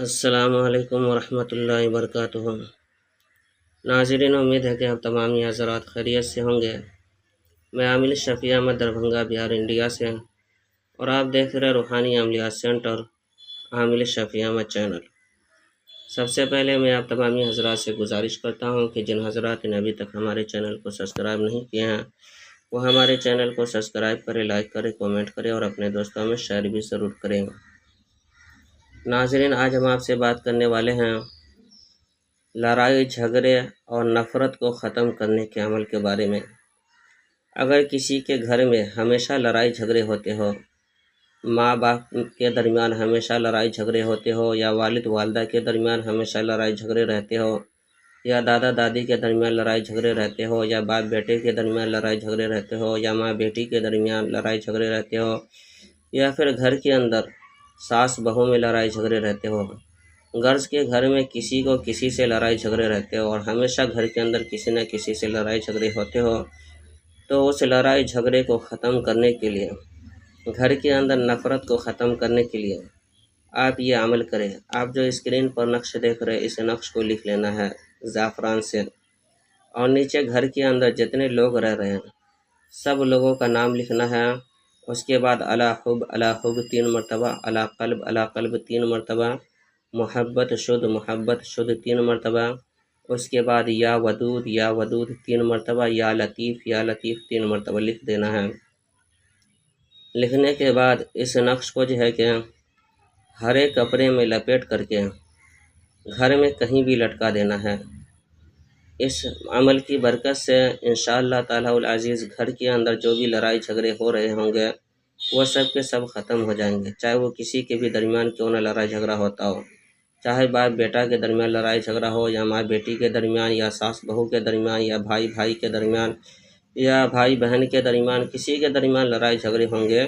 السلام علیکم ورحمۃ اللہ وبرکاتہ۔ ناظرین، امید ہے کہ آپ تمام حضرات خیریت سے ہوں گے۔ میں عامل شفیع احمد دربھنگہ بہار انڈیا سے، اور آپ دیکھ رہے روحانی عملیات سینٹر عامل شفیع احمد چینل۔ سب سے پہلے میں آپ تمامی حضرات سے گزارش کرتا ہوں کہ جن حضرات نے ابھی تک ہمارے چینل کو سبسکرائب نہیں کیے ہیں وہ ہمارے چینل کو سبسکرائب کریں، لائک کریں، کامنٹ کریں اور اپنے دوستوں میں شیئر بھی ضرور کریں۔ ناظرین، آج ہم آپ سے بات کرنے والے ہیں لڑائی جھگڑے اور نفرت کو ختم کرنے کے عمل کے بارے میں۔ اگر کسی کے گھر میں ہمیشہ لڑائی جھگڑے ہوتے ہو، ماں باپ کے درمیان ہمیشہ لڑائی جھگڑے ہوتے ہو، یا والد والدہ کے درمیان ہمیشہ لڑائی جھگڑے رہتے ہو، یا دادا دادی کے درمیان لڑائی جھگڑے رہتے ہو، یا باپ بیٹے کے درمیان لڑائی جھگڑے رہتے ہو، یا ماں بیٹی کے درمیان لڑائی جھگڑے رہتے ہو، یا پھر گھر کے اندر ساس بہو میں لڑائی جھگڑے رہتے ہو، غرض کے گھر میں کسی کو کسی سے لڑائی جھگڑے رہتے ہو اور ہمیشہ گھر کے اندر کسی نہ کسی سے لڑائی جھگڑے ہوتے ہو، تو اس لڑائی جھگڑے کو ختم کرنے کے لیے، گھر کے اندر نفرت کو ختم کرنے کے لیے آپ یہ عمل کریں۔ آپ جو اسکرین پر نقش دیکھ رہے ہیں، اس نقش کو لکھ لینا ہے زعفران سے، اور نیچے گھر کے اندر جتنے لوگ رہ رہے ہیں سب لوگوں کا نام لکھنا ہے۔ اس کے بعد الا حب 3 مرتبہ، الا قلب 3 مرتبہ، محبت شد 3 مرتبہ، اس کے بعد یا ودود 3 مرتبہ، یا لطیف 3 مرتبہ لکھ دینا ہے۔ لکھنے کے بعد اس نقش کو جو ہے کہ ہرے کپڑے میں لپیٹ کر کے گھر میں کہیں بھی لٹکا دینا ہے۔ اس عمل کی برکت سے انشاءاللہ تعالی العزیز گھر کے اندر جو بھی لڑائی جھگڑے ہو رہے ہوں گے وہ سب کے سب ختم ہو جائیں گے، چاہے وہ کسی کے بھی درمیان کیوں نہ لڑائی جھگڑا ہوتا ہو، چاہے باپ بیٹا کے درمیان لڑائی جھگڑا ہو، یا ماں بیٹی کے درمیان، یا ساس بہو کے درمیان، یا بھائی بھائی کے درمیان، یا بھائی بہن کے درمیان، کسی کے درمیان لڑائی جھگڑے ہوں گے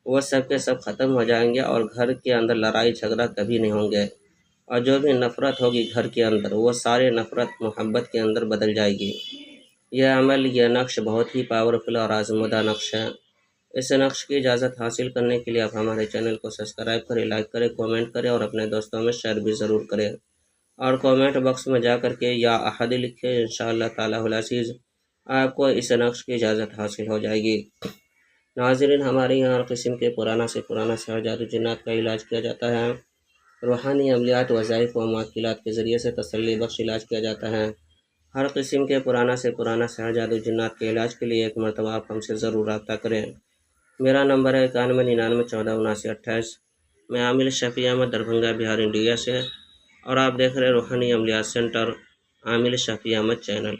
وہ سب کے سب ختم ہو جائیں گے، اور گھر کے اندر لڑائی جھگڑا کبھی نہیں ہوں گے، اور جو بھی نفرت ہوگی گھر کے اندر وہ سارے نفرت محبت کے اندر بدل جائے گی۔ یہ عمل، یہ نقش بہت ہی پاورفل اور آزمودہ نقش ہے۔ اس نقش کی اجازت حاصل کرنے کے لیے آپ ہمارے چینل کو سبسکرائب کریں، لائک کریں، کامنٹ کریں اور اپنے دوستوں میں شیئر بھی ضرور کریں، اور کامنٹ باکس میں جا کر کے یا احد لکھیں۔ انشاءاللہ تعالی العزیز آپ کو اس نقش کی اجازت حاصل ہو جائے گی۔ ناظرین، ہمارے یہاں ہر قسم کے پرانا سے پرانا سحر جادو جنات کا علاج کیا جاتا ہے۔ روحانی عملیات، وظائف و معقلات کے ذریعے سے تسلی بخش علاج کیا جاتا ہے۔ ہر قسم کے پرانا سے پرانا سحر جادو جنات کے علاج کے لیے ایک مرتبہ آپ ہم سے ضرور رابطہ کریں۔ میرا نمبر ہے 9199147928۔ میں عامل شفیع احمد دربھنگہ بہار انڈیا سے، اور آپ دیکھ رہے روحانی عملیات سینٹر عامل شفیع احمد چینل۔